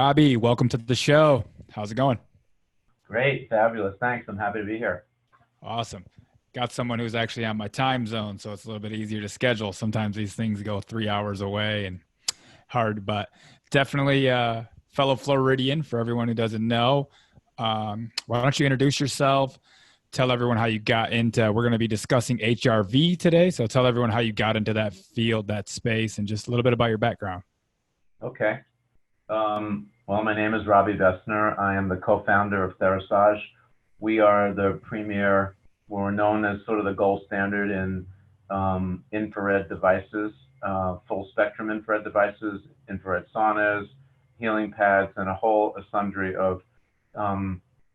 Robbie, welcome to the show. How's it going? Great, fabulous. Thanks. I'm happy to be here. Awesome. Got someone who's actually on my time zone, so it's a little bit easier to schedule. Sometimes these things go 3 hours away and hard, but definitely fellow Floridian for everyone who doesn't know. Why don't you introduce yourself? Tell everyone how you got into, we're going to be discussing HRV today. So tell everyone how you got into that field, that space, and just a little bit about your background. Okay. Well, my name is Robby Besner. I am the co-founder of Therasage. We are the premier, we're known as sort of the gold standard in infrared devices, full spectrum infrared devices, infrared saunas, healing pads, and a whole sundry of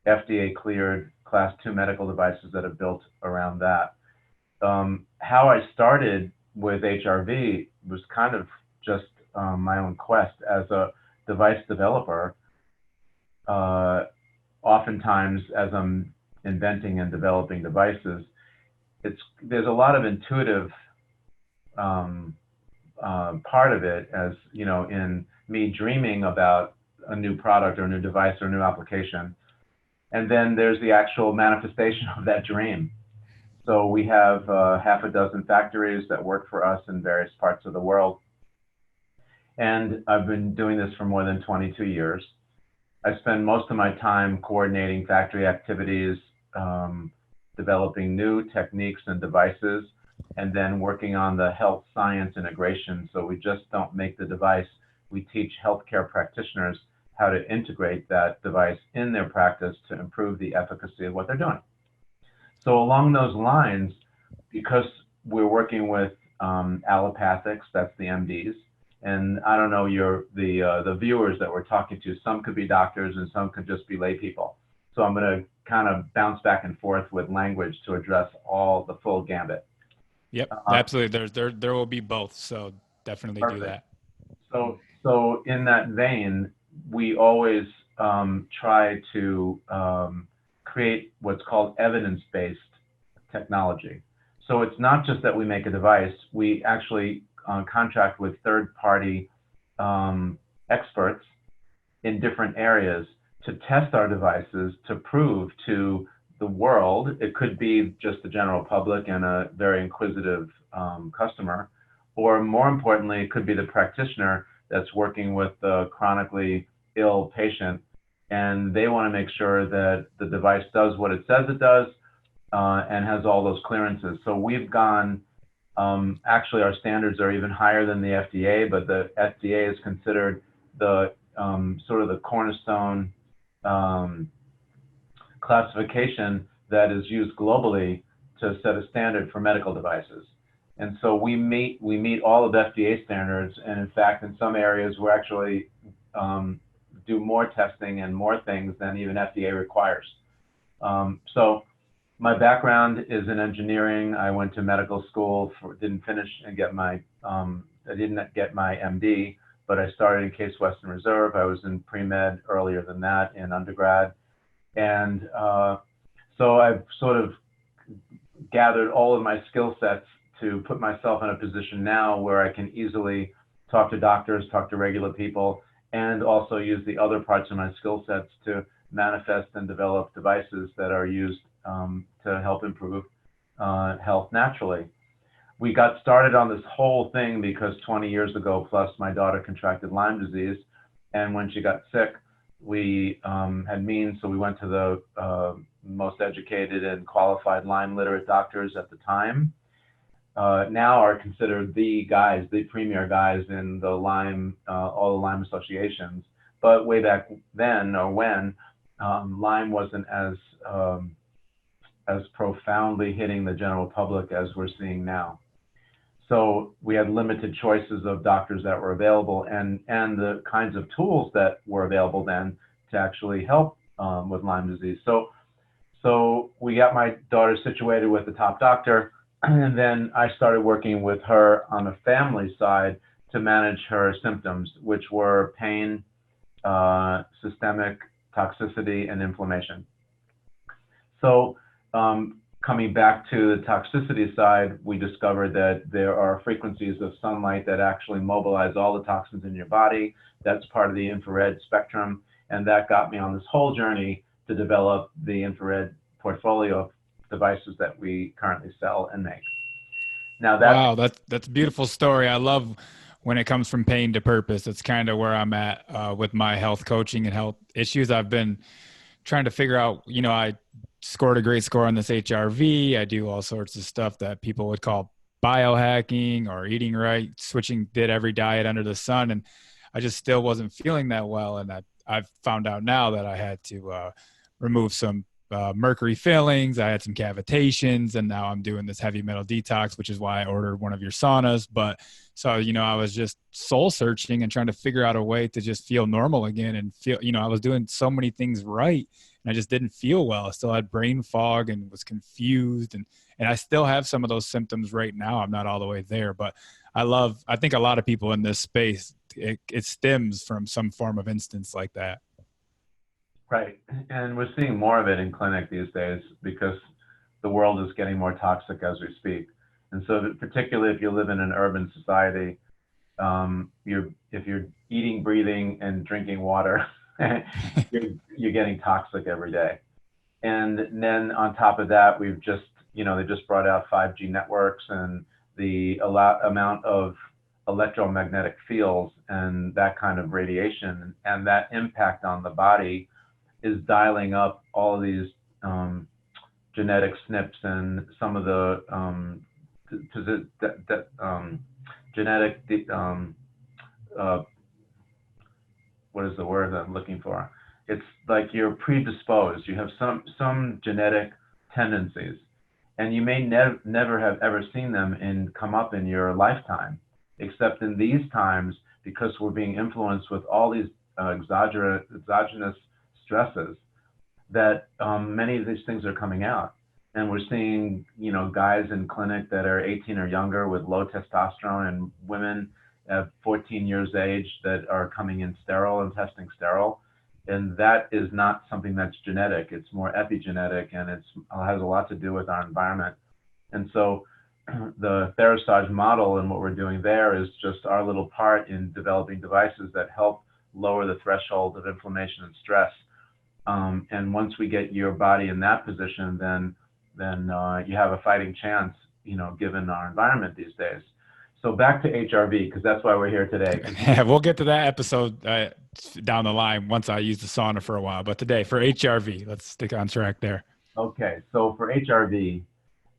FDA cleared class 2 medical devices that are built around that. How I started with HRV was kind of just my own quest as a device developer. Oftentimes, as I'm inventing and developing devices, there's a lot of intuitive part of it, as you know, in me dreaming about a new product or a new device or a new application, and then there's the actual manifestation of that dream. So we have half a dozen factories that work for us in various parts of the world. And I've been doing this for more than 22 years. I spend most of my time coordinating factory activities, developing new techniques and devices, and then working on the health science integration. So we just don't make the device, we teach healthcare practitioners how to integrate that device in their practice to improve the efficacy of what they're doing. So along those lines, because we're working with allopathics, that's the MDs, and I don't know the viewers that we're talking to, some could be doctors and some could just be lay people. So I'm going to kind of bounce back and forth with language to address all the full gambit. Yep, absolutely. There will be both. So definitely Perfect. do that. So in that vein, we always try to create what's called evidence-based technology. So it's not just that we make a device, we actually contract with third-party experts in different areas to test our devices to prove to the world, it could be just the general public and a very inquisitive customer, or more importantly, it could be the practitioner that's working with the chronically ill patient, and they want to make sure that the device does what it says it does and has all those clearances. So we've gone, actually our standards are even higher than the FDA, but the FDA is considered the sort of the cornerstone classification that is used globally to set a standard for medical devices. And so we meet all of the FDA standards, and in fact, in some areas, we're actually do more testing and more things than even FDA requires. So my background is in engineering. I went to medical school, didn't finish and get my, I didn't get my MD, but I started in Case Western Reserve. I was in pre-med earlier than that in undergrad. And so I've sort of gathered all of my skill sets to put myself in a position now where I can easily talk to doctors, talk to regular people, and also use the other parts of my skill sets to manifest and develop devices that are used to help improve health naturally. We got started on this whole thing because 20 years ago, plus my daughter contracted Lyme disease. And when she got sick, we had means, so we went to the most educated and qualified Lyme literate doctors at the time. Now are considered the guys, the premier guys in the Lyme, all the Lyme associations. But way back then, or when, Lyme wasn't as profoundly hitting the general public as we're seeing now. So we had limited choices of doctors that were available and the kinds of tools that were available then to actually help with Lyme disease. So we got my daughter situated with the top doctor, and then I started working with her on the family side to manage her symptoms, which were pain, systemic toxicity, and inflammation. So coming back to the toxicity side, we discovered that there are frequencies of sunlight that actually mobilize all the toxins in your body. That's part of the infrared spectrum. And that got me on this whole journey to develop the infrared portfolio of devices that we currently sell and make. Now Wow, that's a beautiful story. I love when it comes from pain to purpose. It's kind of where I'm at with my health coaching and health issues. I've been trying to figure out, I scored a great score on this HRV. I do all sorts of stuff that people would call biohacking or eating right, did every diet under the sun. And I just still wasn't feeling that well. And I've found out now that I had to remove some mercury fillings. I had some cavitations, and now I'm doing this heavy metal detox, which is why I ordered one of your saunas. But so, I was just soul searching and trying to figure out a way to just feel normal again and feel, I was doing so many things right and I just didn't feel well. I still had brain fog and was confused. And I still have some of those symptoms right now. I'm not all the way there, but I think a lot of people in this space, it stems from some form of instance like that. Right. And we're seeing more of it in clinic these days because the world is getting more toxic as we speak. And so particularly if you live in an urban society, if you're eating, breathing, and drinking water, you're getting toxic every day. And then on top of that, we've just, they just brought out 5G networks and the amount of electromagnetic fields and that kind of radiation and that impact on the body is dialing up all of these genetic SNPs and some of the genetic, what is the word I'm looking for? It's like you're predisposed. You have some genetic tendencies, and you may never have ever seen them come up in your lifetime, except in these times because we're being influenced with all these exogenous stresses that many of these things are coming out. And we're seeing, guys in clinic that are 18 or younger with low testosterone and women at 14 years age that are coming in sterile and testing sterile. And that is not something that's genetic. It's more epigenetic, and it has a lot to do with our environment. And so the Therasage model and what we're doing there is just our little part in developing devices that help lower the threshold of inflammation and stress. And once we get your body in that position, then you have a fighting chance, given our environment these days. So back to HRV, because that's why we're here today. Yeah, we'll get to that episode down the line once I use the sauna for a while. But today, for HRV, let's stick on track there. Okay, so for HRV,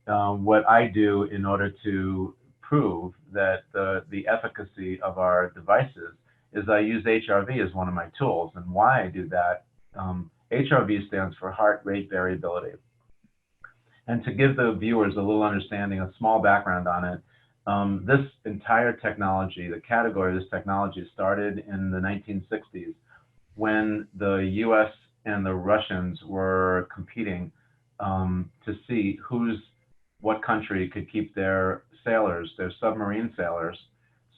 what I do in order to prove that the efficacy of our devices is I use HRV as one of my tools. And why I do that, HRV stands for heart rate variability. And to give the viewers a little understanding, a small background on it, this entire technology, the category of this technology started in the 1960s when the US and the Russians were competing to see what country could keep their submarine sailors,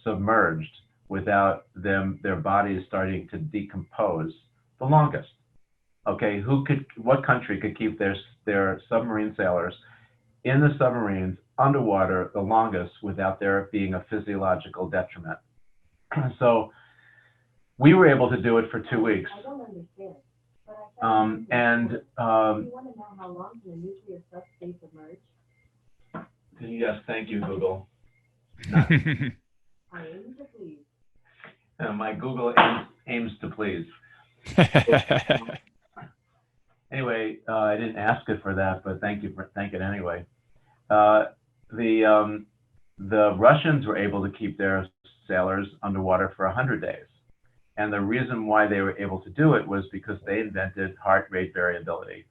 submerged without their bodies starting to decompose the longest. Okay, what country could keep their submarine sailors in the submarines underwater the longest without there being a physiological detriment? So we were able to do it for 2 weeks. I don't understand. But you want to know how long can a nuclear sub stay submerged? Yes, thank you, Google. I aim to please. My Google aims to please. Anyway, I didn't ask it for that, but thank it anyway. The Russians were able to keep their sailors underwater for 100 days. And the reason why they were able to do it was because they invented heart rate variability.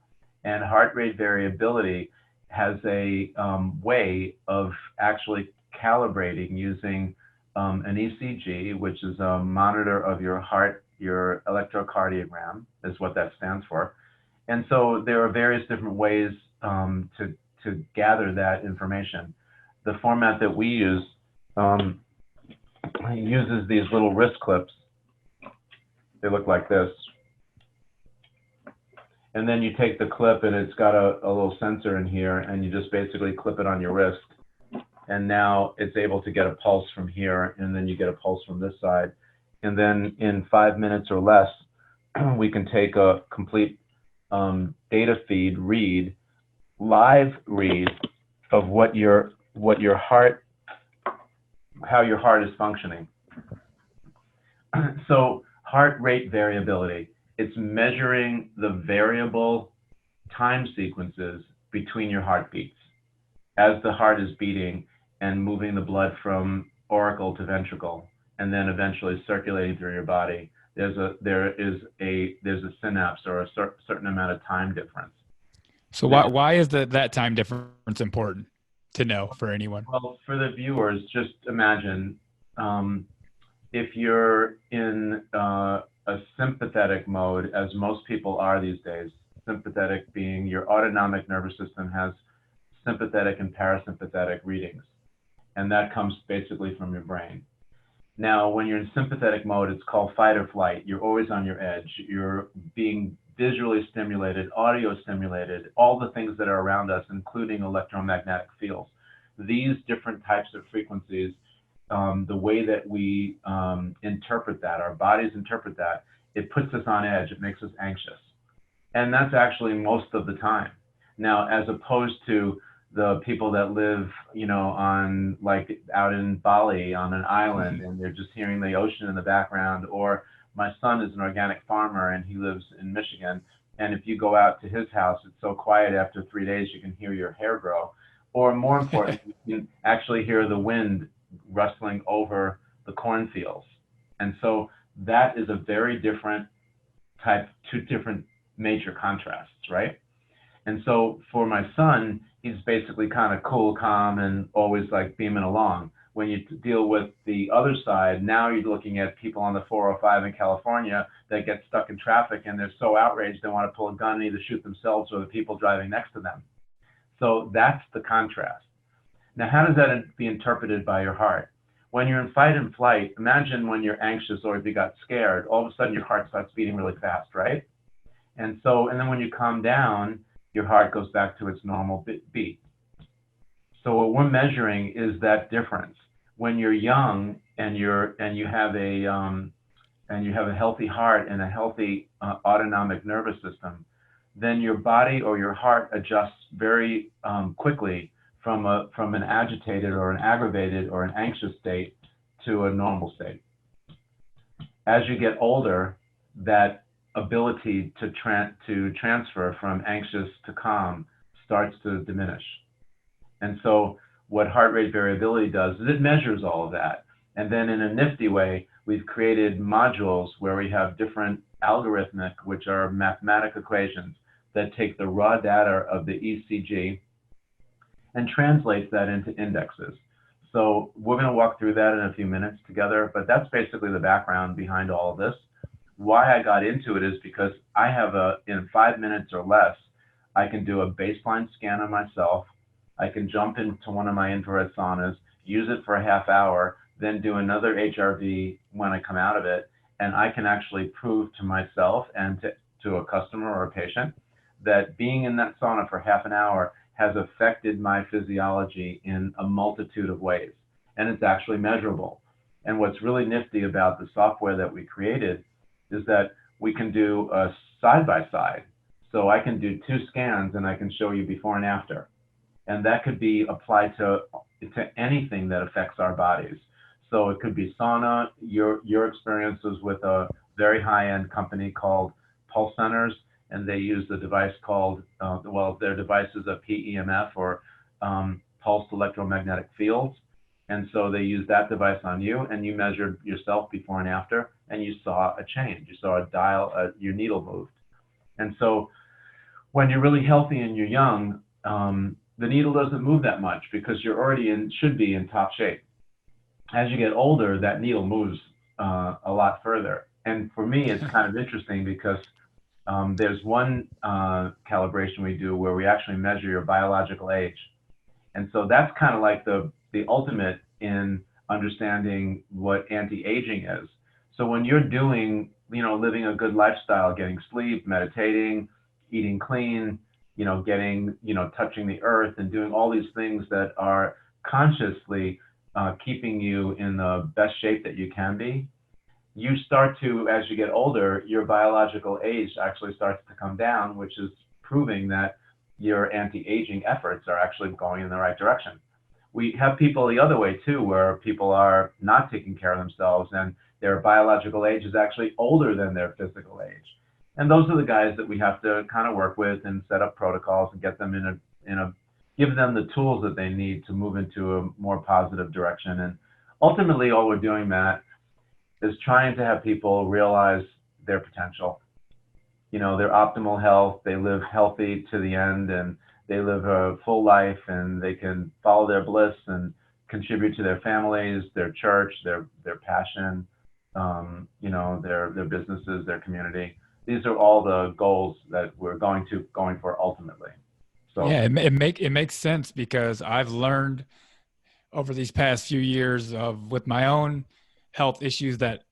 And heart rate variability has a way of actually calibrating using an ECG, which is a monitor of your heart, your electrocardiogram is what that stands for. And so there are various different ways to gather that information. The format that we use uses these little wrist clips. They look like this. And then you take the clip, and it's got a little sensor in here, and you just basically clip it on your wrist. And now it's able to get a pulse from here, and then you get a pulse from this side. And then in 5 minutes or less, we can take a complete data feed live read of what your heart, how your heart is functioning. So heart rate variability, it's measuring the variable time sequences between your heartbeats as the heart is beating and moving the blood from auricle to ventricle, and then eventually circulating through your body. There's a synapse or a certain amount of time difference. So why is that time difference important to know for anyone? Well, for the viewers, just imagine if you're in a sympathetic mode, as most people are these days. Sympathetic being your autonomic nervous system has sympathetic and parasympathetic readings, and that comes basically from your brain. Now, when you're in sympathetic mode, it's called fight or flight. You're always on your edge. You're being visually stimulated, audio stimulated, all the things that are around us, including electromagnetic fields. These different types of frequencies, the way that we interpret that, our bodies interpret that, it puts us on edge. It makes us anxious. And that's actually most of the time. Now, as opposed to the people that live, on like out in Bali on an island, and they're just hearing the ocean in the background. Or my son is an organic farmer and he lives in Michigan. And if you go out to his house, it's so quiet after 3 days, you can hear your hair grow. Or more importantly, you can actually hear the wind rustling over the cornfields. And so that is a very different type, two different major contrasts, right? And so for my son, he's basically kind of cool, calm, and always like beaming along. When you deal with the other side, now you're looking at people on the 405 in California that get stuck in traffic, and they're so outraged they want to pull a gun and either shoot themselves or the people driving next to them. So that's the contrast. Now, how does that be interpreted by your heart? When you're in fight and flight, imagine when you're anxious or if you got scared, all of a sudden your heart starts beating really fast, right? And then when you calm down, your heart goes back to its normal beat. So what we're measuring is that difference. When you're young and you have a healthy heart and a healthy autonomic nervous system, then your body or your heart adjusts very quickly from an agitated or an aggravated or an anxious state to a normal state. As you get older, that ability to transfer from anxious to calm starts to diminish. And so what heart rate variability does is it measures all of that. And then in a nifty way, we've created modules where we have different algorithmic, which are mathematical equations that take the raw data of the ECG and translates that into indexes. So we're going to walk through that in a few minutes together, but that's basically the background behind all of this. Why I got into it is because I have in 5 minutes or less, I can do a baseline scan of myself. I can jump into one of my infrared saunas, use it for a half hour, then do another HRV when I come out of it. And I can actually prove to myself and to a customer or a patient that being in that sauna for half an hour has affected my physiology in a multitude of ways. And it's actually measurable. And what's really nifty about the software that we created is that we can do a side-by-side. So I can do 2 scans and I can show you before and after. And that could be applied to anything that affects our bodies. So it could be sauna. Your experience was with a very high-end company called Pulse Centers, and they use a device called, their device is a PEMF, or pulsed electromagnetic fields. And so they used that device on you, and you measured yourself before and after, and you saw a change. You saw a dial, your needle moved. And so when you're really healthy and you're young, the needle doesn't move that much because you're already should be in top shape. As you get older, that needle moves a lot further. And for me, it's kind of interesting because there's one calibration we do where we actually measure your biological age. And so that's kind of like the ultimate in understanding what anti-aging is. So when you're doing, living a good lifestyle, getting sleep, meditating, eating clean, getting, touching the earth and doing all these things that are consciously keeping you in the best shape that you can be, you start to, as you get older, your biological age actually starts to come down, which is proving that your anti-aging efforts are actually going in the right direction. We have people the other way too, where people are not taking care of themselves and their biological age is actually older than their physical age. And those are the guys that we have to kind of work with and set up protocols and get them give them the tools that they need to move into a more positive direction. And ultimately, all we're doing, Matt, is trying to have people realize their potential. Their optimal health, they live healthy to the end, and they live a full life, and they can follow their bliss and contribute to their families, their church, their passion, their businesses, their community. These are all the goals that we're going for ultimately. So yeah, it makes sense, because I've learned over these past few years with my own health issues that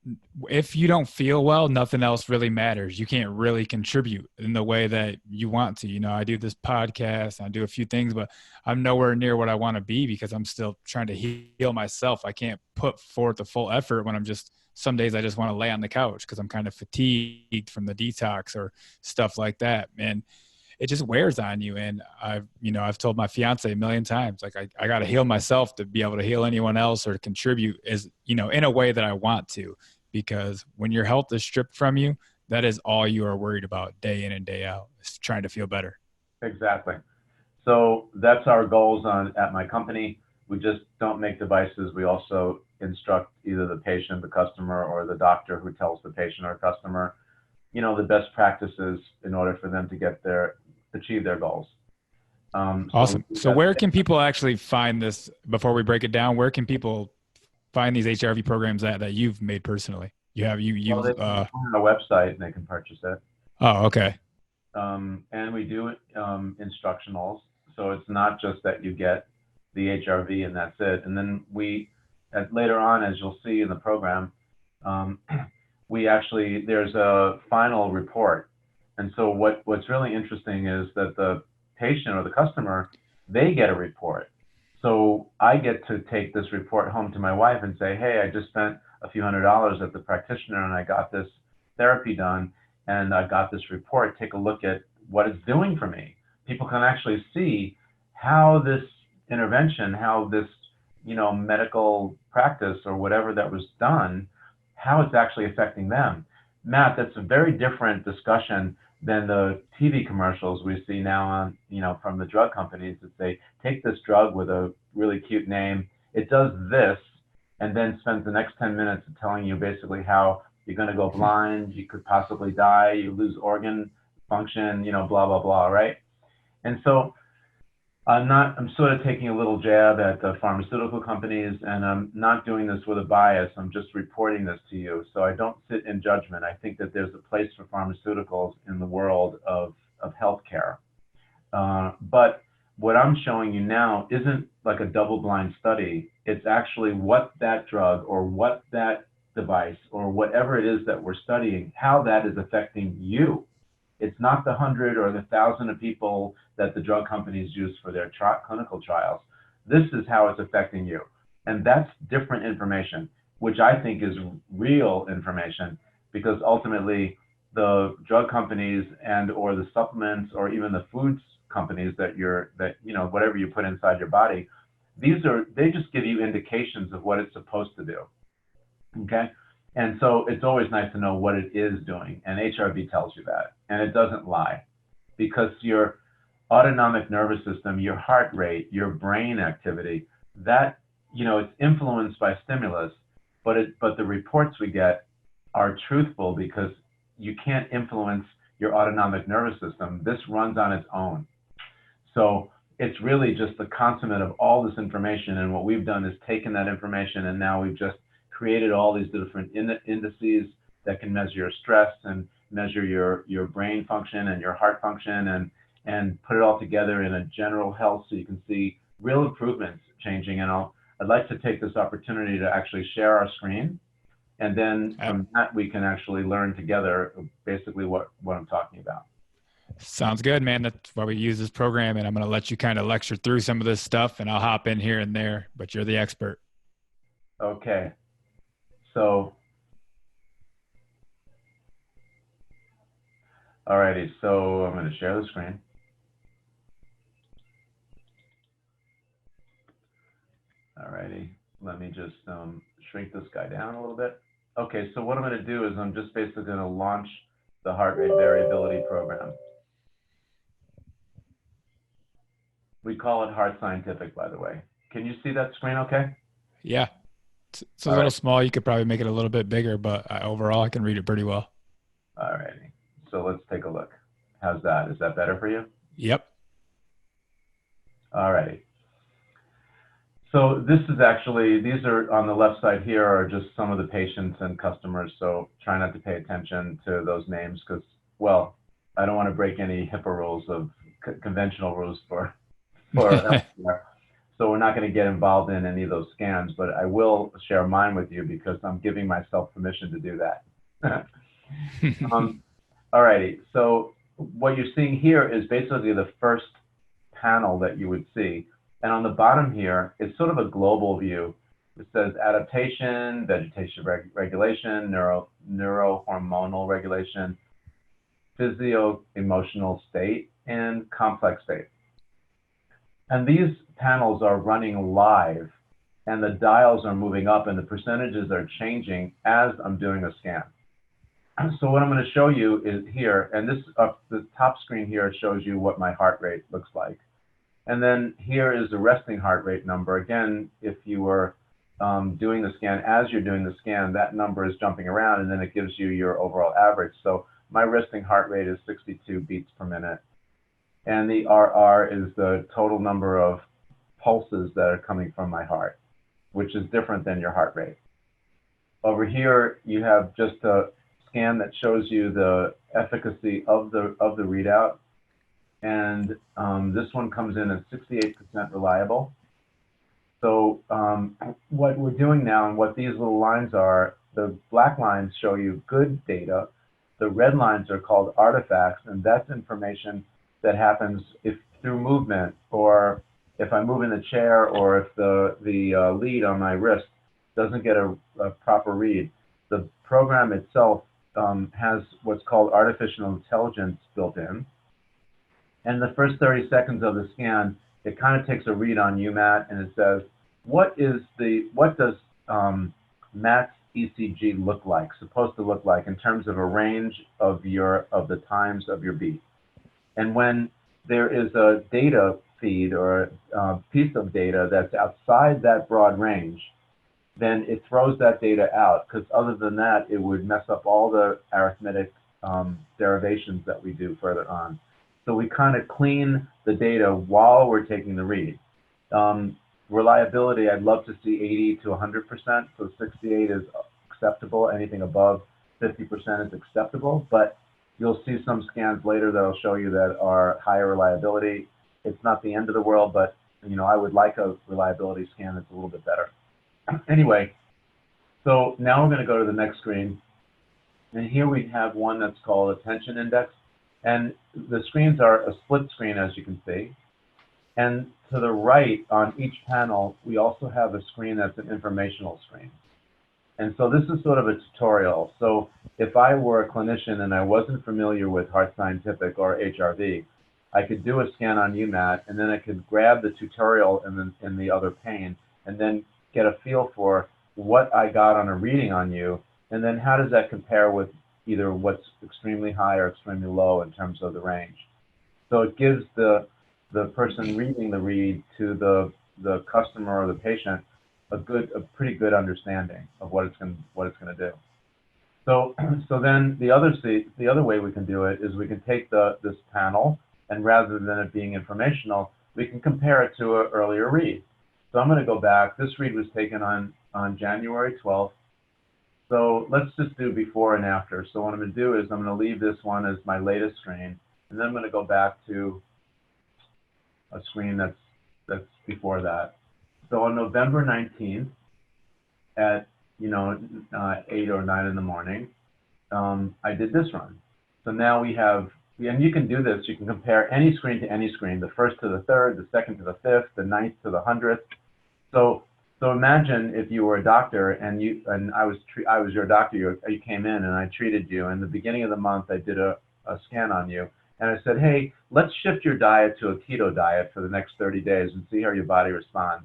if you don't feel well, nothing else really matters. You can't really contribute in the way that you want to. I do this podcast, I do a few things, but I'm nowhere near what I want to be because I'm still trying to heal myself. I can't put forth the full effort when some days I just want to lay on the couch because I'm kind of fatigued from the detox or stuff like that. And it just wears on you. And I've told my fiance a million times, like I got to heal myself to be able to heal anyone else or to contribute in a way that I want to, because when your health is stripped from you, that is all you are worried about day in and day out, is trying to feel better. Exactly. So that's our goals at my company. We just don't make devices. We also instruct either the patient, the customer, or the doctor who tells the patient or customer, the best practices in order for them to achieve their goals. Awesome. So where can people actually find this, before we break it down? Where can people find these HRV programs that you've made personally? They can on our website and they can purchase it. Oh, okay. And we do instructionals. So it's not just that you get the HRV and that's it. And then later on, as you'll see in the program, there's a final report. And so what's really interesting is that the patient or the customer, they get a report. So I get to take this report home to my wife and say, hey, I just spent a few $100s at the practitioner and I got this therapy done and I got this report. Take a look at what it's doing for me. People can actually see how this intervention, how this, medical practice or whatever that was done, how it's actually affecting them. Matt, that's a very different discussion than the TV commercials we see now on, from the drug companies that say, take this drug with a really cute name, it does this, and then spends the next 10 minutes telling you basically how you're going to go blind, you could possibly die, you lose organ function, blah, blah, blah, right? And so I'm sort of taking a little jab at the pharmaceutical companies, and I'm not doing this with a bias. I'm just reporting this to you. So I don't sit in judgment. I think that there's a place for pharmaceuticals in the world of healthcare. But what I'm showing you now isn't like a double-blind study. It's actually what that drug or what that device or whatever it is that we're studying, how that is affecting you. It's not the 100 or the 1,000 of people that the drug companies use for their clinical trials. This is how it's affecting you. And that's different information, which I think is real information, because ultimately the drug companies and or the supplements or even the foods companies that whatever you put inside your body, they just give you indications of what it's supposed to do. Okay? And so it's always nice to know what it is doing. And HRV tells you that. And it doesn't lie, because your autonomic nervous system, your heart rate, your brain activity, that, it's influenced by stimulus, but the reports we get are truthful, because you can't influence your autonomic nervous system. This runs on its own. So it's really just the consummate of all this information. And what we've done is taken that information, and now we've just created all these different indices that can measure your stress and measure your brain function and your heart function, and put it all together in a general health, so you can see real improvements changing. And I'd like to take this opportunity to actually share our screen, and then from that we can actually learn together basically what I'm talking about. Sounds good, man. That's why we use this program. And I'm going to let you kind of lecture through some of this stuff and I'll hop in here and there, but you're the expert. Okay. So, alrighty. So I'm going to share the screen. Alrighty. Let me just shrink this guy down a little bit. Okay. So what I'm going to do is I'm just basically going to launch the heart rate variability program. We call it Heart Scientific, by the way. Can you see that screen okay? Yeah. It's a little small. You could probably make it a little bit bigger, but overall I can read it pretty well. Alrighty. So let's take a look. How's that? Is that better for you? Yep. Alrighty. So this is actually, these are on the left side here are just some of the patients and customers. So try not to pay attention to those names because, well, I don't want to break any HIPAA rules of conventional rules for healthcare. So we're not going to get involved in any of those scans, but I will share mine with you because I'm giving myself permission to do that. Alrighty, so what you're seeing here is basically the first panel that you would see. And on the bottom here, it's sort of a global view. It says adaptation, vegetation regulation, neurohormonal regulation, physio-emotional state, and complex state. And these panels are running live, and the dials are moving up, and the percentages are changing as I'm doing a scan. So what I'm going to show you is here, and this the top screen here shows you what my heart rate looks like. And then here is the resting heart rate number. Again, if you were doing the scan, as you're doing the scan, that number is jumping around, and then it gives you your overall average. So my resting heart rate is 62 beats per minute. And the RR is the total number of pulses that are coming from my heart, which is different than your heart rate. Over here, you have just a scan that shows you the efficacy of the readout. And this one comes in at 68% reliable. So what we're doing now and what these little lines are, the black lines show you good data. The red lines are called artifacts, and that's information that happens if through movement, or if I move in the chair, or if the lead on my wrist doesn't get a proper read. The program itself has what's called artificial intelligence built in. And the first 30 seconds of the scan, it kind of takes a read on you, Matt, and it says, what does Matt's ECG look like, supposed to look like in terms of a range of the times of your beat? And when there is a data feed or a piece of data that's outside that broad range, then it throws that data out, because other than that, it would mess up all the arithmetic derivations that we do further on. So we kind of clean the data while we're taking the read. Reliability, I'd love to see 80 to 100%. So 68 is acceptable. Anything above 50% is acceptable. But you'll see some scans later that'll show you that are higher reliability. It's not the end of the world, but I would like a reliability scan that's a little bit better. Anyway, so now we're going to go to the next screen. And here we have one that's called attention index. And the screens are a split screen, as you can see. And to the right on each panel, we also have a screen that's an informational screen. And so this is sort of a tutorial. So if I were a clinician and I wasn't familiar with Heart Scientific or HRV, I could do a scan on UMAT, and then I could grab the tutorial in the other pane, and then get a feel for what I got on a reading on you, and then how does that compare with either what's extremely high or extremely low in terms of the range. So it gives the person reading the read to the customer or the patient a pretty good understanding of what it's going to do. So then the other way we can do it is we can take this panel, and rather than it being informational, we can compare it to an earlier read. So I'm going to go back. This read was taken on January 12th. So let's just do before and after. So what I'm going to do is I'm going to leave this one as my latest screen, and then I'm going to go back to a screen that's before that. So on November 19th at 8 or 9 in the morning, I did this run. So now we have and you can do this, you can compare any screen to any screen, the first to the third, the second to the fifth, the ninth to the 100th. So imagine if you were a doctor and I was your doctor, you came in and I treated you. In the beginning of the month, I did a scan on you. And I said, hey, let's shift your diet to a keto diet for the next 30 days and see how your body responds.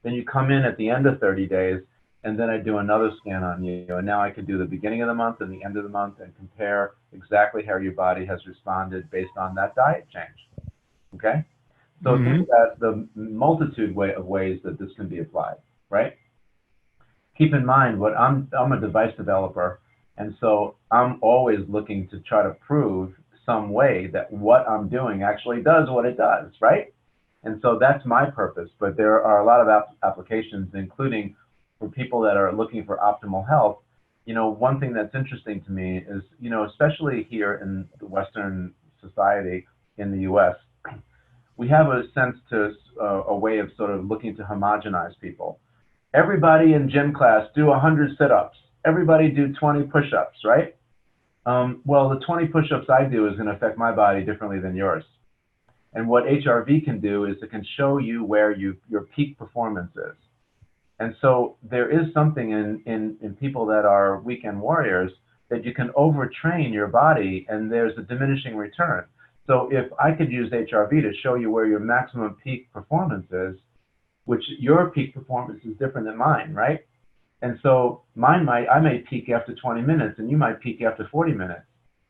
Then you come in at the end of 30 days, and then I do another scan on you. And now I can do the beginning of the month and the end of the month and compare exactly how your body has responded based on that diet change. Okay? So think about the multitude of ways that this can be applied, right? Keep in mind, I'm a device developer, and so I'm always looking to try to prove some way that what I'm doing actually does what it does, right? And so that's my purpose. But there are a lot of applications, including for people that are looking for optimal health. You know, one thing that's interesting to me is, you know, especially here in the Western society in the US, we have a sense to a way of sort of looking to homogenize people. Everybody in gym class do 100 sit-ups. Everybody do 20 push-ups, right? Well, the 20 push-ups I do is going to affect my body differently than yours. And what HRV can do is it can show you where your peak performance is. And so there is something in people that are weekend warriors that you can overtrain your body and there's a diminishing return. So if I could use HRV to show you where your maximum peak performance is, which your peak performance is different than mine, right? And so I may peak after 20 minutes and you might peak after 40 minutes.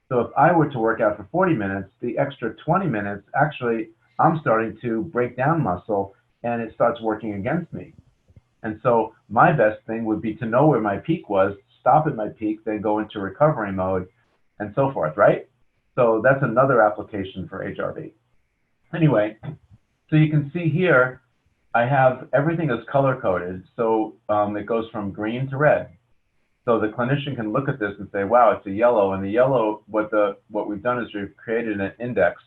So if I were to work out for 40 minutes, the extra 20 minutes, actually, I'm starting to break down muscle and it starts working against me. And so my best thing would be to know where my peak was, stop at my peak, then go into recovery mode and so forth, right? So that's another application for HRV. Anyway, so you can see here, I have everything is color coded. So it goes from green to red. So the clinician can look at this and say, wow, it's a yellow. And the yellow, what we've done is we've created an index.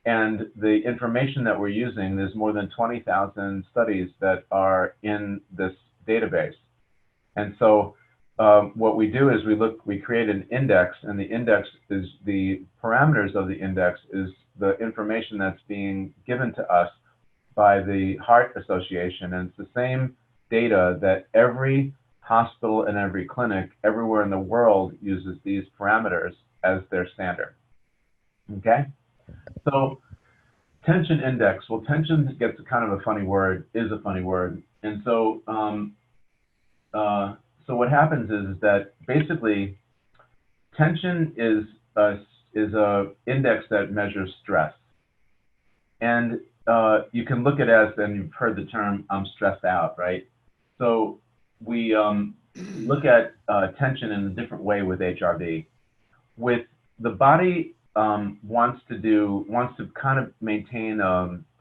And the information that we're using, there's more than 20,000 studies that are in this database. And so what we do is we create an index, and the index is the parameters of the index is the information that's being given to us by the Heart Association. And it's the same data that every hospital and every clinic everywhere in the world uses these parameters as their standard. Okay? So tension index, well, tension gets kind of a funny word, is a funny word. And so so what happens is that basically tension is a index that measures stress. And you can look at it as, and you've heard the term, I'm stressed out, right? So we look at tension in a different way with HRV. With the body wants to kind of maintain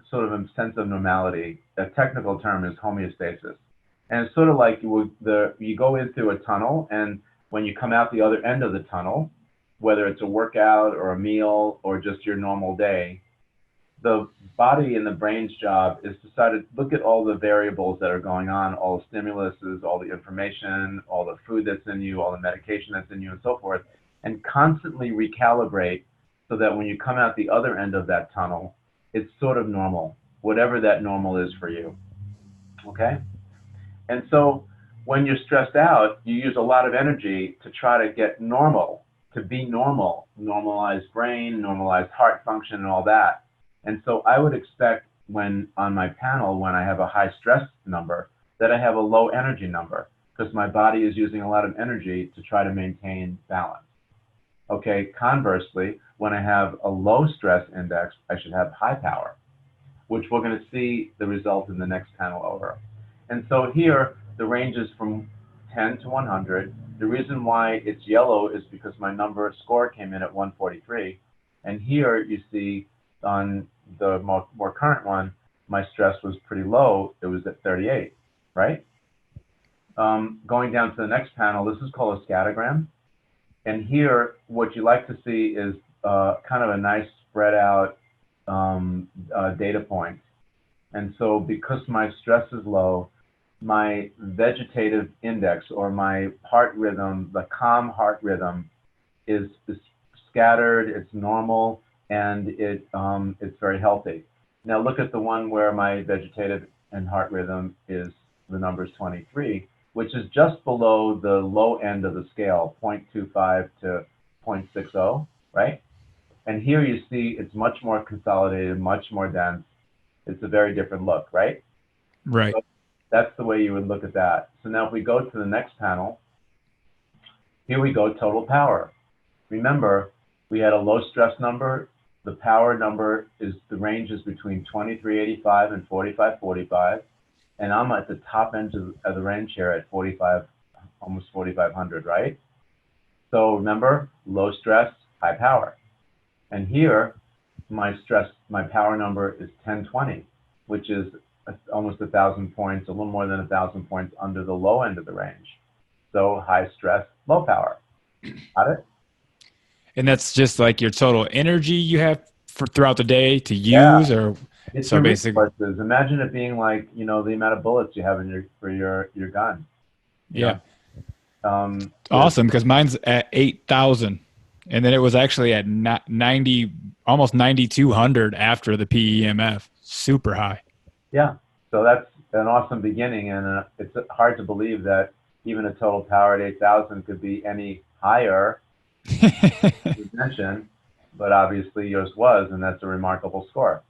sort of a sense of normality. A technical term is homeostasis. And it's sort of like you go into a tunnel, and when you come out the other end of the tunnel, whether it's a workout or a meal or just your normal day, the body and the brain's job is to try to look at all the variables that are going on, all the stimuluses, all the information, all the food that's in you, all the medication that's in you, and so forth, and constantly recalibrate so that when you come out the other end of that tunnel, it's sort of normal, whatever that normal is for you, okay? And so when you're stressed out, you use a lot of energy to try to get normal, to be normal, normalized brain, normalized heart function, and all that. And so I would expect when on my panel, when I have a high stress number, that I have a low energy number because my body is using a lot of energy to try to maintain balance. Okay, conversely, when I have a low stress index, I should have high power, which we're going to see the result in the next panel over. And so here, the range is from 10 to 100. The reason why it's yellow is because my score came in at 143. And here you see on the more current one, my stress was pretty low. It was at 38, right? Going down to the next panel, this is called a scatogram. And here, what you like to see is kind of a nice spread out data points. And so because my stress is low, my vegetative index or my heart rhythm, the calm heart rhythm is scattered, it's normal, and it's very healthy. Now look at the one where my vegetative and heart rhythm is the number's 23, which is just below the low end of the scale, 0.25 to 0.60, right? And here you see it's much more consolidated, much more dense. It's a very different look, right? Right. So that's the way you would look at that. So now if we go to the next panel, here we go, total power. Remember, we had a low stress number. The power number is, the range is between 2385 and 4545. And I'm at the top end of the range here at 45, almost 4500, right? So remember, low stress, high power. And here, my power number is 1020, which is almost 1,000 points, a little more than 1,000 points under the low end of the range. So high stress, low power. Got it? And that's just like your total energy you have for throughout the day to use, or it's so your basically. resources. Imagine it being like, you know, the amount of bullets you have in for your gun. Yeah. Know? Awesome, because mine's at 8,000, and then it was actually at 90, almost 9,200 after the PEMF. Super high. Yeah. So that's an awesome beginning, and it's hard to believe that even a total power at 8,000 could be any higher. You mentioned, but obviously yours was, and that's a remarkable score.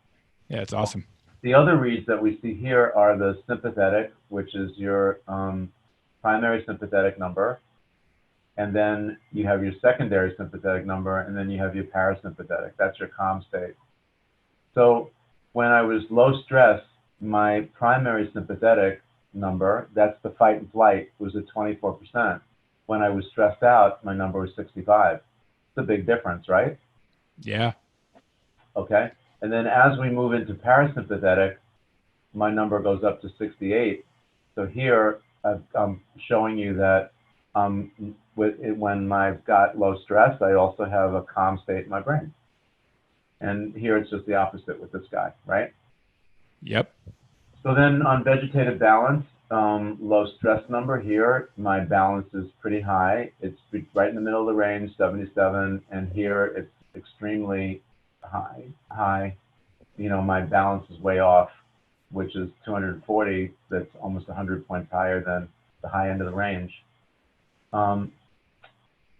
Yeah, it's awesome. The other reads that we see here are the sympathetic, which is your primary sympathetic number, and then you have your secondary sympathetic number, and then you have your parasympathetic. That's your calm state. So when I was low stress, my primary sympathetic number, that's the fight and flight, was at 24%. When I was stressed out, my number was 65. It's a big difference, right? Yeah. Okay. And then as we move into parasympathetic, my number goes up to 68. So here I'm showing you that when I've got low stress, I also have a calm state in my brain. And here it's just the opposite with this guy, right? Yep. So then on vegetative balance, low stress number here, my balance is pretty high. It's right in the middle of the range, 77, and here it's extremely high. You know, my balance is way off, which is 240. That's almost 100 points higher than the high end of the range. And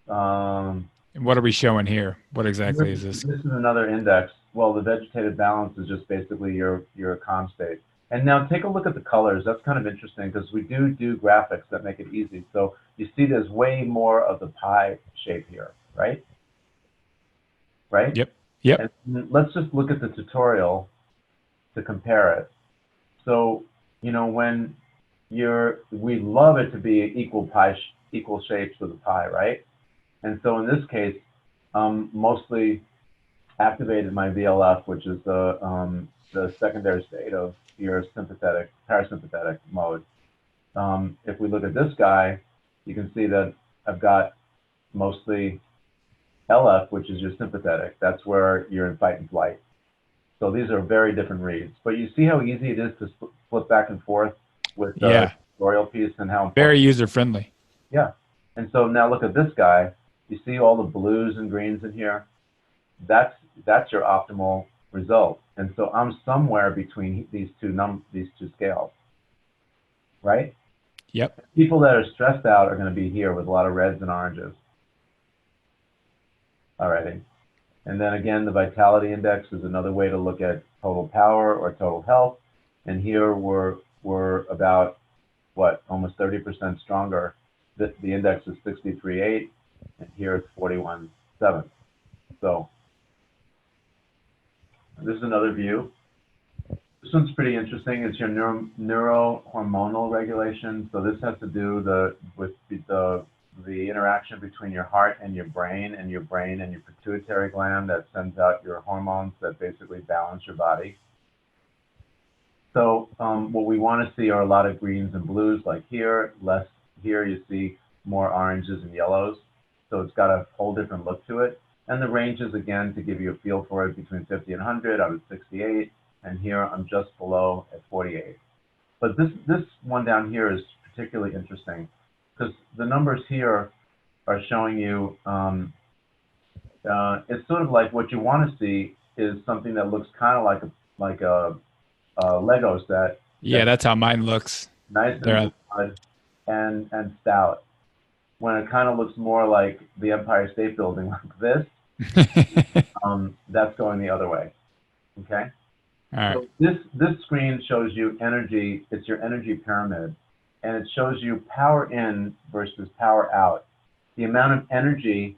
what are we showing here? What exactly is this? This is another index. Well, the vegetative balance is just basically your calm state. And now take a look at the colors. That's kind of interesting because we do graphics that make it easy. So you see there's way more of the pie shape here, right? Right? Yep. Yep. And let's just look at the tutorial to compare it. So, you know, when we love it to be equal shapes of the pie, right? And so in this case, mostly activated my VLF, which is the secondary state of your parasympathetic mode. If we look at this guy, you can see that I've got mostly LF, which is your sympathetic. That's where you're in fight and flight. So these are very different reads. But you see how easy it is to flip back and forth with the tutorial piece and how very user-friendly. Yeah. And so now look at this guy. You see all the blues and greens in here? That's your optimal result. And so I'm somewhere between these two scales, right? Yep. People that are stressed out are going to be here with a lot of reds and oranges. Alrighty. And then again, the vitality index is another way to look at total power or total health. And here we're about, what, almost 30% stronger. The index is 63.8, and here it's 41.7. So this is another view. This one's pretty interesting. It's your neurohormonal regulation. So this has to do with the interaction between your heart and your brain and your pituitary gland that sends out your hormones that basically balance your body. So what we want to see are a lot of greens and blues, like here. Less here, you see more oranges and yellows. So it's got a whole different look to it. And the ranges, again, to give you a feel for it, between 50 and 100, I was 68, and here I'm just below at 48. But this one down here is particularly interesting because the numbers here are showing you It's sort of like what you want to see is something that looks kind of like a Lego set Yeah, that's that's how mine looks. nice and They're broad and stout. When it kind of looks more like the Empire State Building like this, that's going the other way. Okay. all right. So this screen shows you energy. It's your energy pyramid, and it shows you power in versus power out. The amount of energy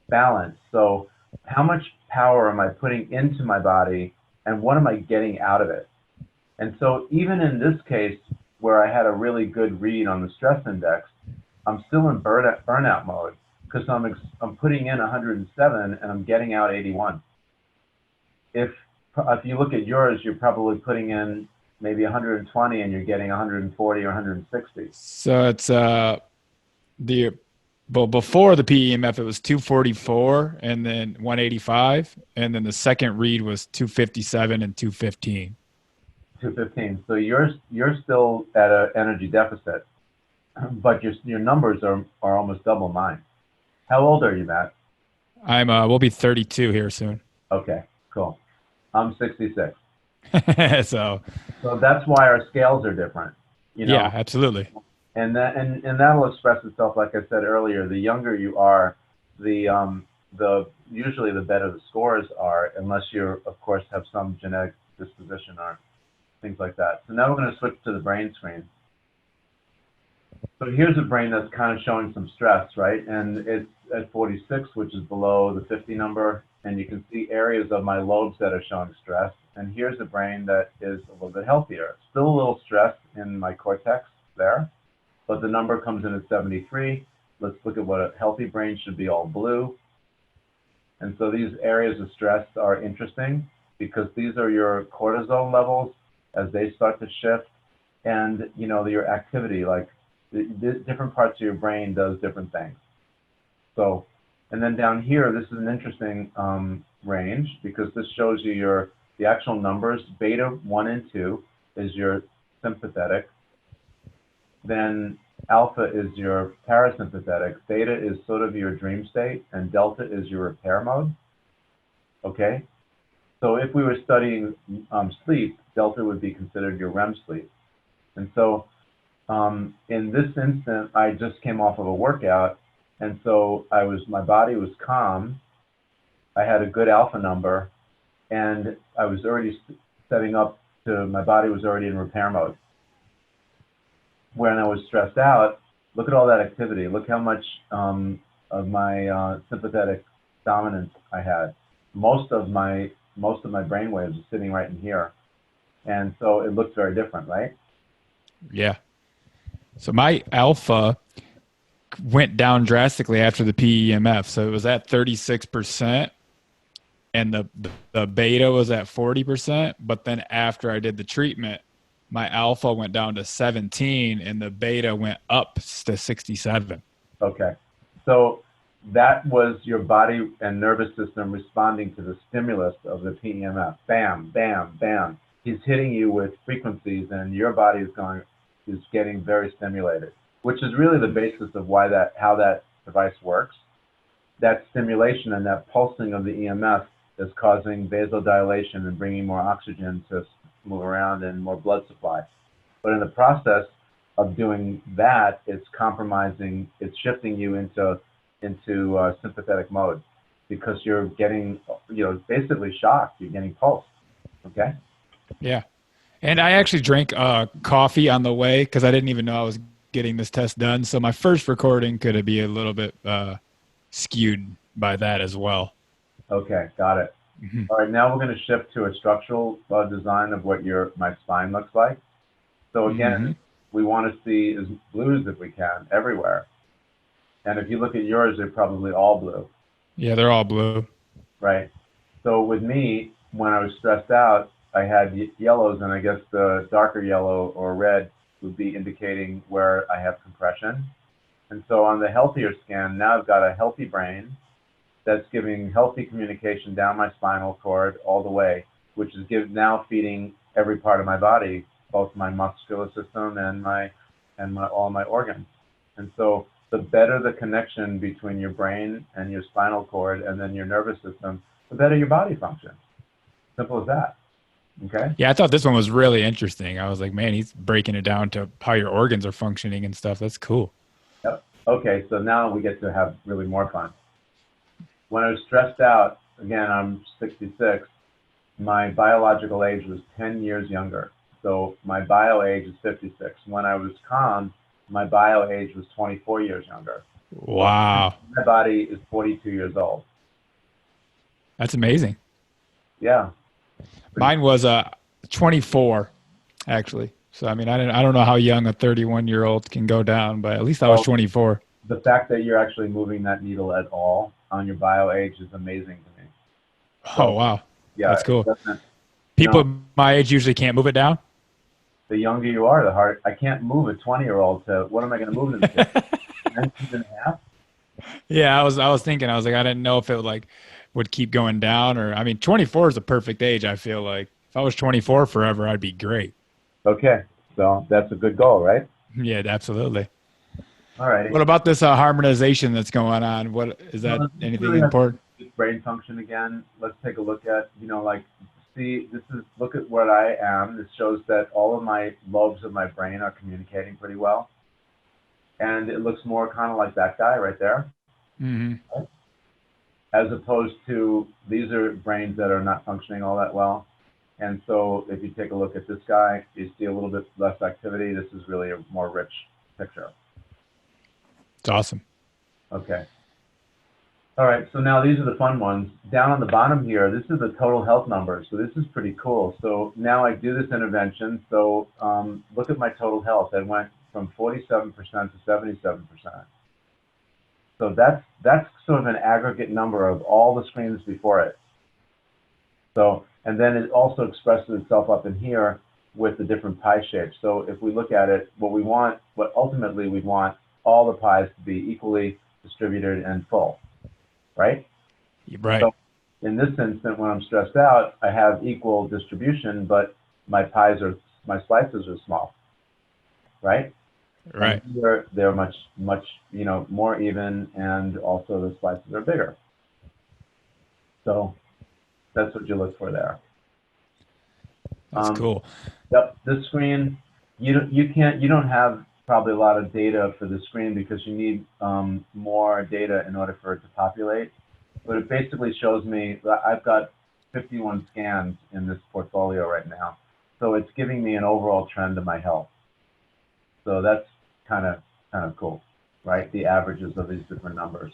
balance. So how much power am I putting into my body, and what am I getting out of it? And so even in this case, where I had a really good read on the stress index, I'm still in burnout mode because I'm putting in 107 and I'm getting out 81. If you look at yours, you're probably putting in maybe 120 and you're getting 140 or 160. So it's the well, before the PEMF it was 244 and then 185, and then the second read was 257 and 215. 215. So you're still at an energy deficit, but your numbers are almost double mine. How old are you, Matt? I'm we'll be 32 here soon. Okay, cool. I'm 66. So So that's why our scales are different, you yeah, know, absolutely. and that'll express itself, like I said earlier. The younger you are, the usually the better the scores are, unless you, of course, have some genetic disposition or things like that. So now we're going to switch to the brain screen. So here's a brain that's kind of showing some stress, right? And it's at 46, which is below the 50 number. And you can see areas of my lobes that are showing stress. And here's a brain that is a little bit healthier. Still a little stress in my cortex there, but the number comes in at 73. Let's look at what a healthy brain should be, all blue. And so these areas of stress are interesting because these are your cortisol levels as they start to shift, and your activity, like the different parts of your brain does different things. So, and then down here, this is an interesting range because this shows you the actual numbers. Beta 1 and 2 is your sympathetic. Then alpha is your parasympathetic. Theta is sort of your dream state, and delta is your repair mode. Okay? So if we were studying sleep, delta would be considered your REM sleep. And so in this instant, I just came off of a workout, and so my body was calm. I had a good alpha number, and I was already setting up my body was already in repair mode. When I was stressed out, look at all that activity. Look how much of my sympathetic dominance I had. Most of my brain waves are sitting right in here, and so it looks very different, right? Yeah. So my alpha went down drastically after the PEMF. So it was at 36%, and the beta was at 40%. But then after I did the treatment, my alpha went down to 17 and the beta went up to 67. Okay. So that was your body and nervous system responding to the stimulus of the PEMF. Bam, bam, bam. He's hitting you with frequencies, and your body is getting very stimulated, which is really the basis of how that device works. That stimulation and that pulsing of the EMF is causing vasodilation and bringing more oxygen to move around and more blood supply. But in the process of doing that, it's shifting you into sympathetic mode because you're getting, basically shocked. You're getting pulsed. Okay. Yeah. And I actually drank coffee on the way because I didn't even know I was getting this test done. So my first recording could be a little bit skewed by that as well. Okay, got it. Mm-hmm. All right, now we're going to shift to a structural design of what my spine looks like. So again, we want to see as blues if we can everywhere. And if you look at yours, they're probably all blue. Yeah, they're all blue. Right. So with me, when I was stressed out, I had yellows, and I guess the darker yellow or red would be indicating where I have compression. And so on the healthier scan, now I've got a healthy brain that's giving healthy communication down my spinal cord all the way, which is now feeding every part of my body, both my muscular system and all my organs. And so the better the connection between your brain and your spinal cord and then your nervous system, the better your body functions. Simple as that. Okay? Yeah, I thought this one was really interesting. I was like, man, he's breaking it down to how your organs are functioning and stuff. That's cool. Yep. Okay, so now we get to have really more fun. When I was stressed out, again, I'm 66, my biological age was 10 years younger. So my bio age is 56. When I was calm, my bio age was 24 years younger. Wow. My body is 42 years old. That's amazing. Yeah. Mine was 24, actually. So, I mean, I don't know how young a 31-year-old can go down, but at least I was 24. The fact that you're actually moving that needle at all on your bio age is amazing to me. Oh, wow. Yeah, that's cool. People my age usually can't move it down. The younger you are, the harder. I can't move a 20-year-old to, what am I going to move them to? 19 and a half? Yeah, I was thinking, I didn't know if it would keep going down, or, I mean, 24 is a perfect age. I feel like if I was 24 forever, I'd be great. Okay. So that's a good goal, right? Yeah, absolutely. All right. What about this harmonization that's going on? What is that? Anything really important? Brain function again. Let's take a look at, see, look at what I am. This shows that all of my lobes of my brain are communicating pretty well. And it looks more kind of like that guy right there. Mm-hmm. Right? As opposed to, these are brains that are not functioning all that well. And so if you take a look at this guy, you see a little bit less activity. This is really a more rich picture. It's awesome. Okay. All right, so now these are the fun ones. Down on the bottom here, this is the total health number. So this is pretty cool. So now I do this intervention. So look at my total health. I went from 47% to 77%. So that's sort of an aggregate number of all the screens before it. So, and then it also expresses itself up in here with the different pie shapes. So if we look at it, what ultimately we'd want all the pies to be equally distributed and full, right? Right. So in this instant, when I'm stressed out, I have equal distribution, but my slices are small, right? Right. And here, they're much, more even, and also the slices are bigger. So that's what you look for there. That's cool. Yep. This screen, you don't have probably a lot of data for the screen because you need more data in order for it to populate. But it basically shows me that I've got 51 scans in this portfolio right now. So it's giving me an overall trend of my health. So that's kind of cool, right? The averages of these different numbers.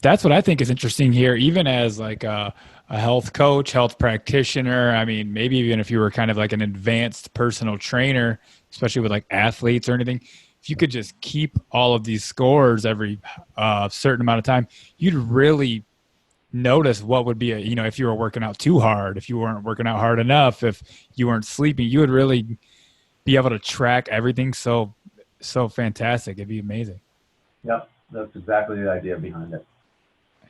That's what I think is interesting here, even as like a health coach, health practitioner. I mean, maybe even if you were kind of like an advanced personal trainer, especially with like athletes or anything, if you could just keep all of these scores every certain amount of time, you'd really notice what would be if you were working out too hard, if you weren't working out hard enough, if you weren't sleeping, you would really be able to track everything so fantastic. It'd be amazing. Yep, that's exactly the idea behind it.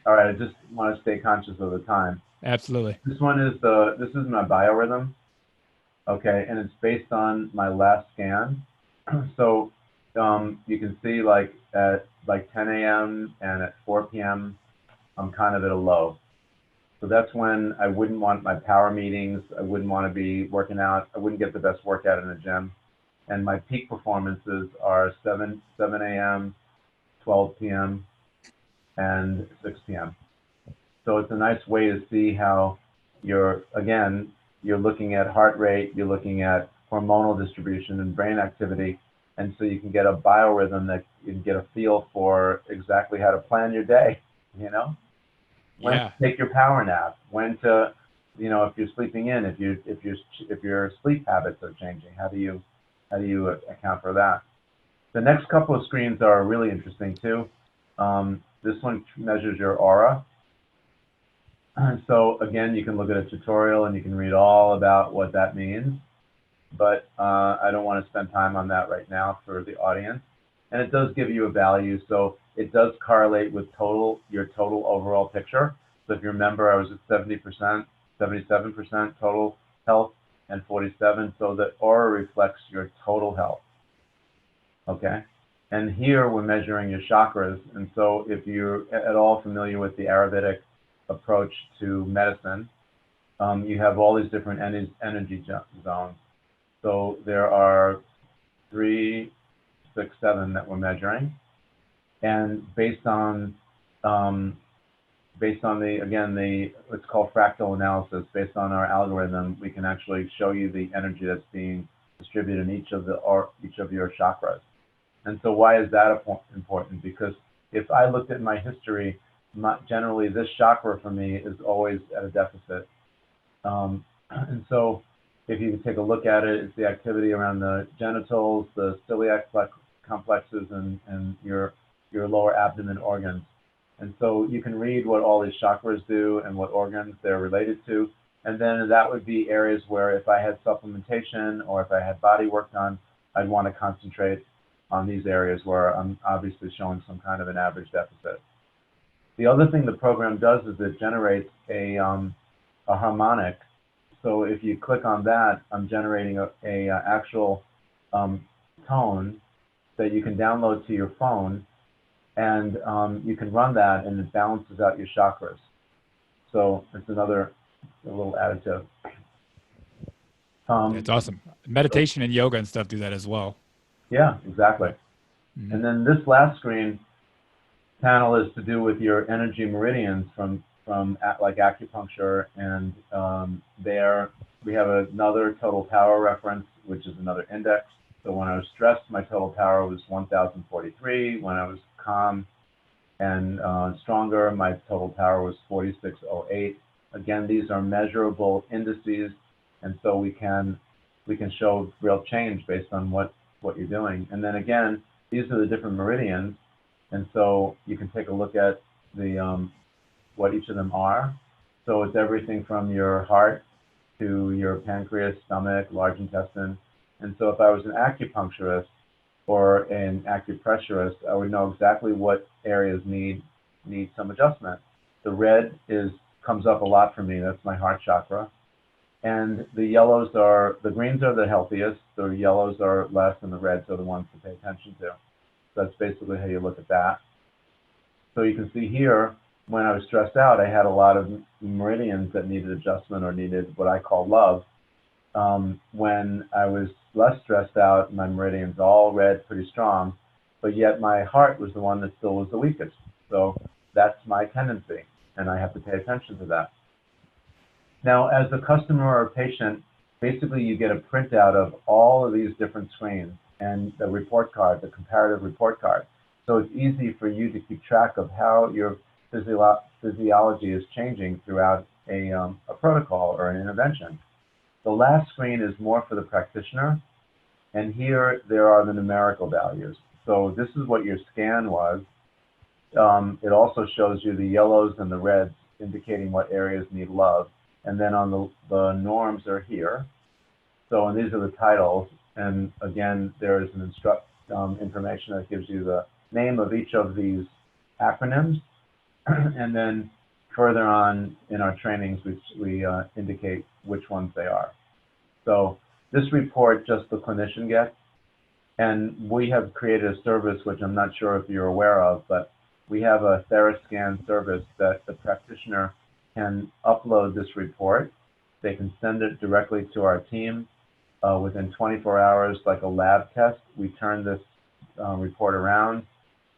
All right, I just want to stay conscious of the time. Absolutely. This is my biorhythm. Okay, and it's based on my last scan. So you can see like at 10 a.m. and at 4 p.m. I'm kind of at a low. So that's when I wouldn't want my power meetings. I wouldn't want to be working out. I wouldn't get the best workout in the gym. And my peak performances are 7 a.m., 12 p.m., and 6 p.m. So it's a nice way to see how you're looking at heart rate, you're looking at hormonal distribution and brain activity. And so you can get a biorhythm that you can get a feel for exactly how to plan your day, when to take your power nap, when to, if you're sleeping in, if your sleep habits are changing, how do you account for that? The next couple of screens are really interesting too. This one measures your aura. So again, you can look at a tutorial and you can read all about what that means, but I don't want to spend time on that right now for the audience. And it does give you a value, so it does correlate with your total overall picture. So if you remember, I was at 70%, 77% total health, and 47. So the aura reflects your total health. Okay, And here we're measuring your chakras. And so if you're at all familiar with the Ayurvedic approach to medicine, you have all these different energy zones. So there are 3, 6, 7 that we're measuring. And based on it's called fractal analysis. Based on our algorithm, we can actually show you the energy that's being distributed in each of your chakras. And so why is that important? Because if I looked at my history, generally this chakra for me is always at a deficit. And so if you take a look at it, it's the activity around the genitals, the celiac complexes, and your lower abdomen organs. And so you can read what all these chakras do and what organs they're related to. And then that would be areas where if I had supplementation or if I had body work done, I'd want to concentrate on these areas where I'm obviously showing some kind of an average deficit. The other thing the program does is it generates a harmonic. So if you click on that, I'm generating a actual tone that you can download to your phone, and you can run that, and it balances out your chakras. So it's a little additive. It's awesome. Meditation and yoga and stuff do that as well. Yeah, exactly. Mm-hmm. And then this last screen panel is to do with your energy meridians from like acupuncture, and there we have another total power reference, which is another index. So when I was stressed, my total power was 1043. When I was calm and stronger, my total power was 4608. Again, these are measurable indices, and so we can show real change based on what you're doing. And then again, these are the different meridians, and so you can take a look at the what each of them are. So it's everything from your heart to your pancreas, stomach, large intestine. And so if I was an acupuncturist or an acupressurist, I would know exactly what areas need some adjustment. The red comes up a lot for me. That's my heart chakra. And the greens are the healthiest, the yellows are less, and the reds are the ones to pay attention to. So that's basically how you look at that. So you can see here, when I was stressed out, I had a lot of meridians that needed adjustment or needed what I call love. When I was less stressed out, my meridians all read pretty strong, but yet my heart was the one that still was the weakest. So that's my tendency, and I have to pay attention to that. Now, as a customer or a patient, basically you get a printout of all of these different screens and the report card, the comparative report card. So it's easy for you to keep track of how your physiology is changing throughout a protocol or an intervention. The last screen is more for the practitioner, and here there are the numerical values. So this is what your scan was. It also shows you the yellows and the reds indicating what areas need love. And then on the norms are here. So, and these are the titles. And again, there is an information that gives you the name of each of these acronyms. And then further on in our trainings, we indicate which ones they are. So this report just the clinician gets. And we have created a service, which I'm not sure if you're aware of, but we have a Therascan service that the practitioner can upload this report. They can send it directly to our team within 24 hours, like a lab test. We turn this report around,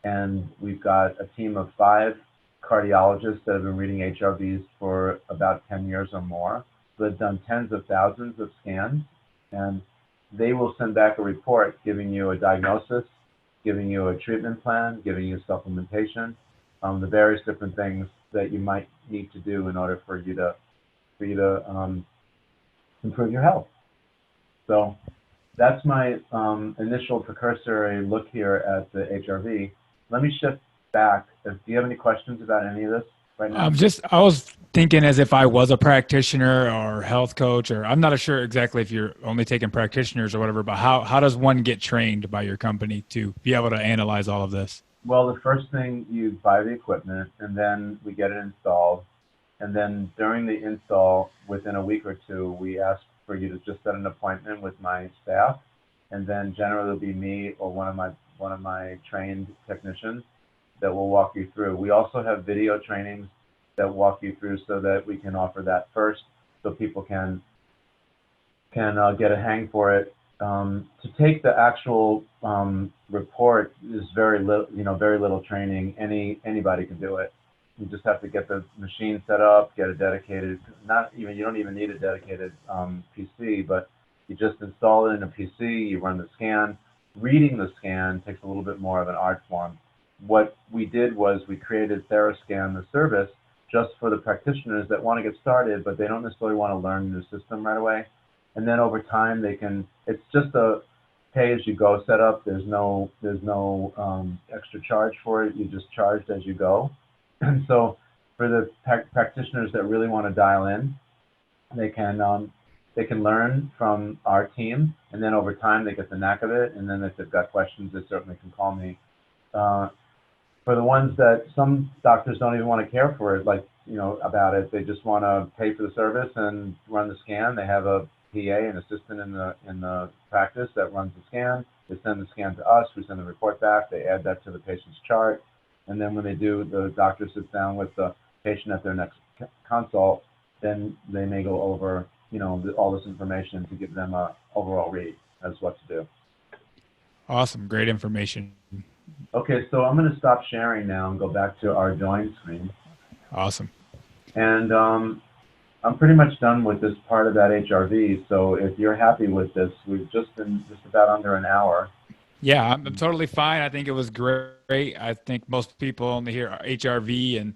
and we've got a team of 5 cardiologists that have been reading HRVs for about 10 years or more. So they've done tens of thousands of scans, and they will send back a report giving you a diagnosis, giving you a treatment plan, giving you supplementation, the various different things that you might need to do in order for you to improve your health. So that's my initial precursory look here at the HRV. Let me shift back. Do you have any questions about any of this right now? I was thinking as if I was a practitioner or health coach, or I'm not sure exactly if you're only taking practitioners or whatever, but how does one get trained by your company to be able to analyze all of this? Well, the first thing, you buy the equipment, and then we get it installed. And then during the install, within a week or 2, we ask for you to just set an appointment with my staff. And then generally it'll be me or one of my trained technicians that will walk you through. We also have video trainings that walk you through so that we can offer that first, so people can get a hang for it. To take the actual report is very little training. Anybody can do it. You just have to get the machine set up, get a dedicated, you don't even need a dedicated PC, but you just install it in a PC, you run the scan. Reading the scan takes a little bit more of an art form. What we did was we created Therascan, the service, just for the practitioners that want to get started, but they don't necessarily want to learn the new system right away. And then over time, it's just a pay-as-you-go setup. There's no extra charge for it. You just charge as you go. And so for the practitioners that really want to dial in, they can learn from our team, and then over time they get the knack of it. And then if they've got questions, they certainly can call me. For the ones that some doctors don't even want to care for it, about it, they just want to pay for the service and run the scan. They have a PA, an assistant in the practice that runs the scan. They send the scan to us. We send the report back. They add that to the patient's chart. And then when they do, the doctor sits down with the patient at their next consult. Then they may go over, all this information to give them a overall read as what to do. Awesome. Great information. Okay, so I'm going to stop sharing now and go back to our join screen. Awesome. And I'm pretty much done with this part of that HRV. So if you're happy with this, we've just been just about under an hour. Yeah, I'm totally fine. I think it was great. I think most people only hear HRV and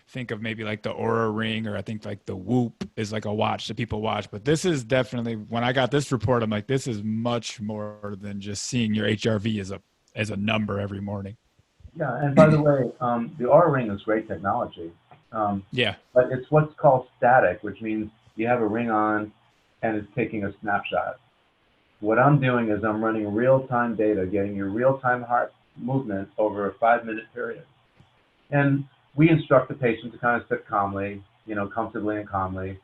think of maybe like the Aura Ring, or I think like the Whoop is like a watch that people watch. But this is definitely, when I got this report, I'm like, this is much more than just seeing your HRV as a number every morning. Yeah, and by the way, the Aura Ring is great technology. Yeah. But it's what's called static, which means you have a ring on and it's taking a snapshot. What I'm doing is I'm running real-time data, getting your real-time heart movement over a 5-minute period. And we instruct the patient to kind of sit calmly, comfortably and calmly.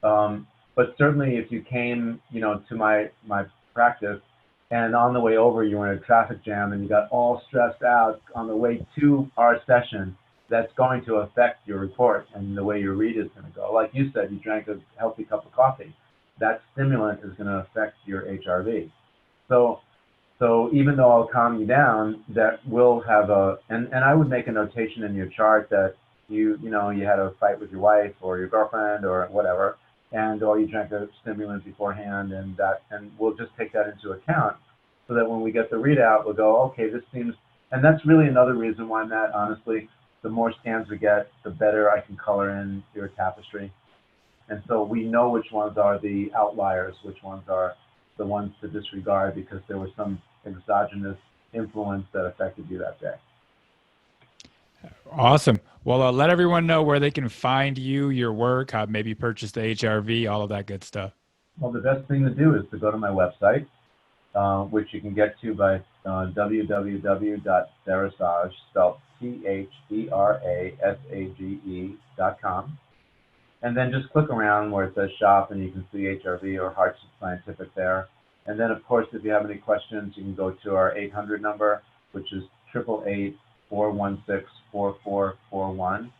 But certainly if you came, to my practice, and on the way over you were in a traffic jam and you got all stressed out on the way to our session, that's going to affect your report and the way your read is going to go. Like you said, you drank a healthy cup of coffee. That stimulant is going to affect your HRV. So even though I'll calm you down, that will have and I would make a notation in your chart that you had a fight with your wife or your girlfriend or whatever, or you drank a stimulant beforehand, and we'll just take that into account so that when we get the readout, we'll go, okay, this seems, and that's really another reason why, Matt, honestly, the more scans we get, the better I can color in your tapestry. And so we know which ones are the outliers, which ones are the ones to disregard because there was some exogenous influence that affected you that day. Awesome. Well, let everyone know where they can find you, your work, how maybe purchase the HRV, all of that good stuff. Well, the best thing to do is to go to my website, which you can get to by www.therasage, spelled THERASAGE.com. And then just click around where it says shop and you can see HRV or Heart Scientific there. And then, of course, if you have any questions, you can go to our 800 number, which is 888-416-4441,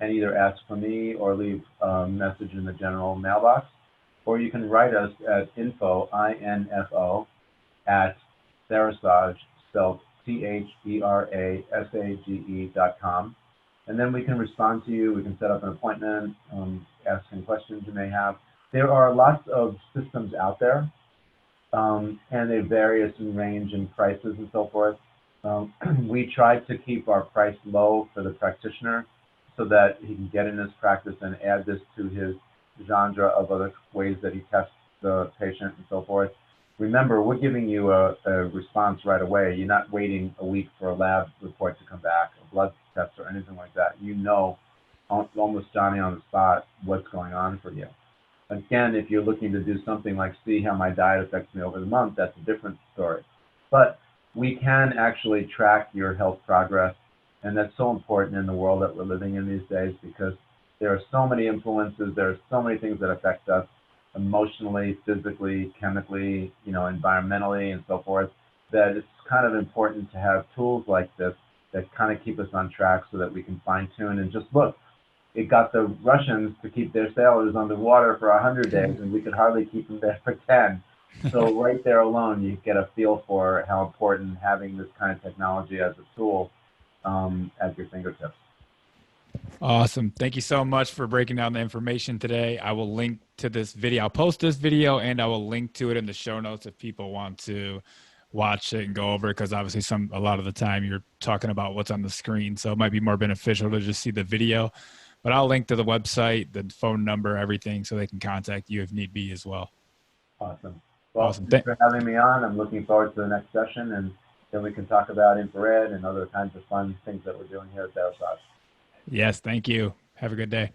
and either ask for me or leave a message in the general mailbox. Or you can write us at info, I-N-F-O, at Therasage, spelled THERASAGE.com. And then we can respond to you. We can set up an appointment, ask any questions you may have. There are lots of systems out there, and they vary in range and prices and so forth. We try to keep our price low for the practitioner so that he can get in his practice and add this to his genre of other ways that he tests the patient and so forth. Remember, we're giving you a response right away. You're not waiting a week for a lab report to come back, a blood test or anything like that. You know, almost Johnny on the spot, what's going on for you. Again, if you're looking to do something like see how my diet affects me over the month, that's a different story. But we can actually track your health progress, and that's so important in the world that we're living in these days because there are so many influences, there are so many things that affect us emotionally, physically, chemically, environmentally, and so forth. that it's kind of important to have tools like this that kind of keep us on track so that we can fine tune and just look. It got the Russians to keep their sailors underwater for 100 days, and we could hardly keep them there for 10. So right there alone, you get a feel for how important having this kind of technology as a tool at your fingertips. Awesome. Thank you so much for breaking down the information today. I will link to this video. I'll post this video and I will link to it in the show notes if people want to watch it and go over it, because obviously a lot of the time you're talking about what's on the screen. So it might be more beneficial to just see the video. But I'll link to the website, the phone number, everything, so they can contact you if need be as well. Awesome. Well, Awesome. thanks for having me on. I'm looking forward to the next session, and then we can talk about infrared and other kinds of fun things that we're doing here at Therasage. Yes, thank you. Have a good day.